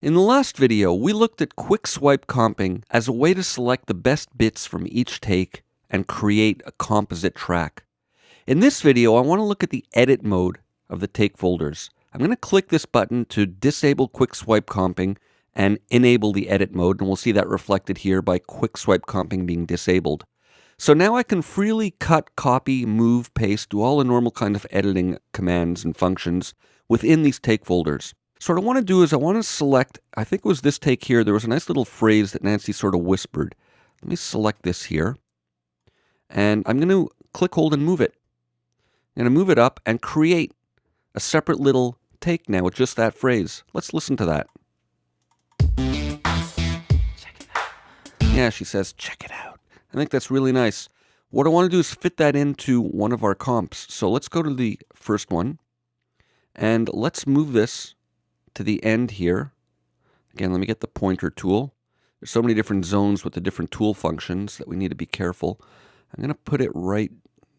In the last video, we looked at quick swipe comping as a way to select the best bits from each take and create a composite track. In this video, I want to look at the edit mode of the take folders. I'm going to click this button to disable quick swipe comping and enable the edit mode, and we'll see that reflected here by quick swipe comping being disabled. So now I can freely cut, copy, move, paste, do all the normal kind of editing commands and functions within these take folders. So what I want to do is I want to select, I think it was this take here, there was a nice little phrase that Nancy sort of whispered. Let me select this here. And I'm going to click, hold, and move it. I'm going to move it up and create a separate little take now with just that phrase. Let's listen to that. Check it out. Yeah, she says, check it out. I think that's really nice. What I want to do is fit that into one of our comps. So let's go to the first one. And let's move this to the end here. Again, let me get the pointer tool. There's so many different zones with the different tool functions that we need to be careful. I'm going to put it right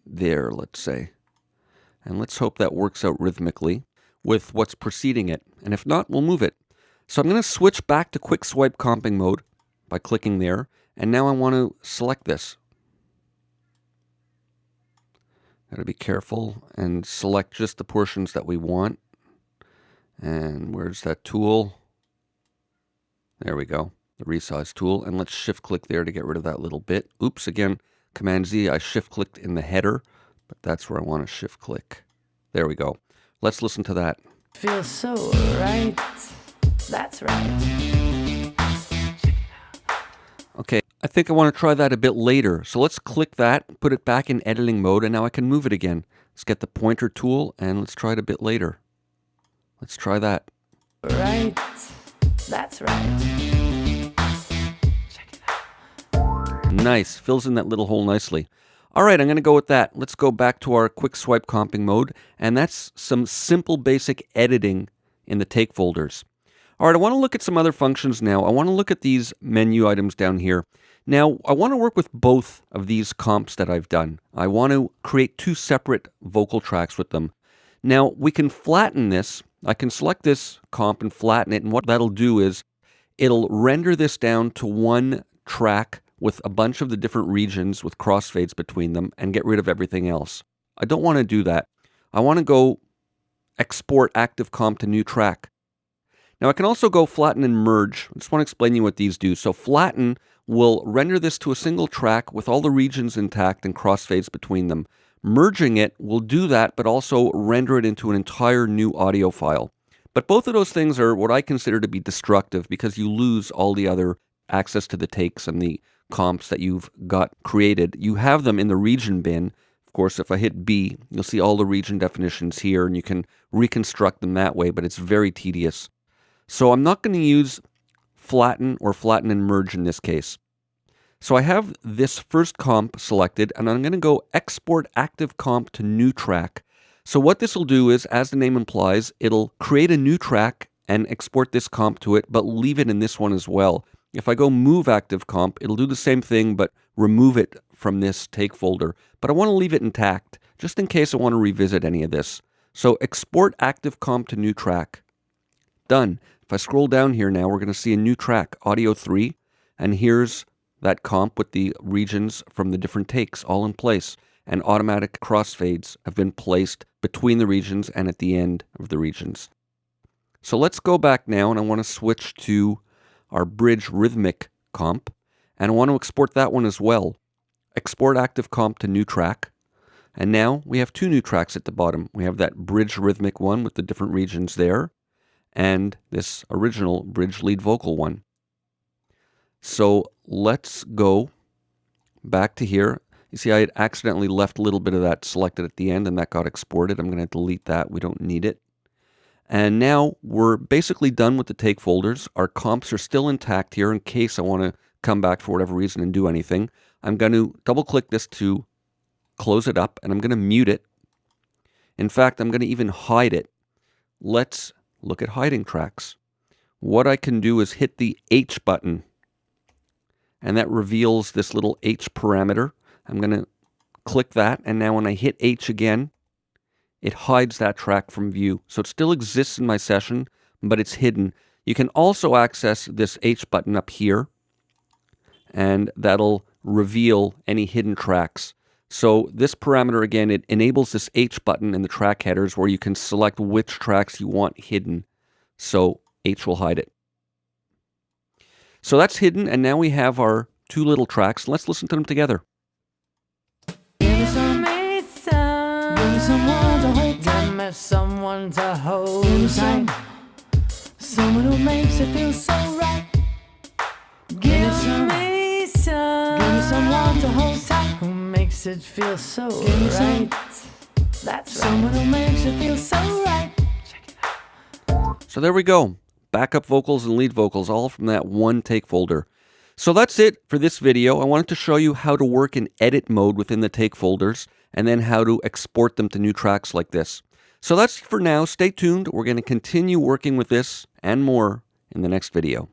there, let's say. And let's hope that works out rhythmically with what's preceding it. And if not, we'll move it. So I'm going to switch back to quick swipe comping mode by clicking there. And now I want to select this. Got to be careful and select just the portions that we want. And where's that tool? There we go, the resize tool. And let's shift click there to get rid of that little bit. Oops, again, Command Z, I shift clicked in the header, but that's where I want to shift click. There we go. Let's listen to that. Feels so right. That's right. Okay, I think I want to try that a bit later. So let's click that, put it back in editing mode, and now I can move it again. Let's get the pointer tool and let's try it a bit later. Let's try that. Right. That's right. Check it out. Nice. Fills in that little hole nicely. All right, I'm going to go with that. Let's go back to our quick swipe comping mode, and that's some simple basic editing in the take folders. All right, I want to look at some other functions now. I want to look at these menu items down here. Now, I want to work with both of these comps that I've done. I want to create two separate vocal tracks with them. Now, we can flatten this. I can select this comp and flatten it, and what that'll do is it'll render this down to one track with a bunch of the different regions with crossfades between them and get rid of everything else. I don't want to do that. I want to go export active comp to new track. Now I can also go flatten and merge. I just want to explain to you what these do. So flatten will render this to a single track with all the regions intact and crossfades between them. Merging it will do that, but also render it into an entire new audio file. But both of those things are what I consider to be destructive because you lose all the other access to the takes and the comps that you've got created. You have them in the region bin. Of course, if I hit B, you'll see all the region definitions here, and you can reconstruct them that way, but it's very tedious. So I'm not going to use flatten or flatten and merge in this case. So I have this first comp selected, and I'm going to go export active comp to new track. So what this will do is, as the name implies, it'll create a new track and export this comp to it, but leave it in this one as well. If I go move active comp, it'll do the same thing, but remove it from this take folder. But I want to leave it intact, just in case I want to revisit any of this. So export active comp to new track. Done. If I scroll down here now, we're going to see a new track, Audio 3, and here's that comp with the regions from the different takes all in place, and automatic crossfades have been placed between the regions and at the end of the regions. So let's go back now, and I want to switch to our bridge rhythmic comp, and I want to export that one as well. Export active comp to new track, and now we have two new tracks at the bottom. We have that bridge rhythmic one with the different regions there, and this original bridge lead vocal one. So let's go back to here. You see, I had accidentally left a little bit of that selected at the end, and that got exported. I'm going to delete that. We don't need it. And now we're basically done with the take folders. Our comps are still intact here in case I want to come back for whatever reason and do anything. I'm going to double click this to close it up, and I'm going to mute it. In fact, I'm going to even hide it. Let's look at hiding tracks. What I can do is hit the H button, and that reveals this little H parameter. I'm going to click that, and now when I hit H again, it hides that track from view. So it still exists in my session, but it's hidden. You can also access this H button up here, and that'll reveal any hidden tracks. So this parameter, again, it enables this H button in the track headers where you can select which tracks you want hidden. So H will hide it. So that's hidden, and now we have our two little tracks. Let's listen to them together. Give me someone to hold tight. Someone who makes it feel so right. Give me someone to hold tight. Who makes it feel so right. That's right. Someone who makes it feel so right. Check it out. So there we go. Backup vocals and lead vocals, all from that one take folder. So that's it for this video. I wanted to show you how to work in edit mode within the take folders, and then how to export them to new tracks like this. So that's it for now. Stay tuned. We're going to continue working with this and more in the next video.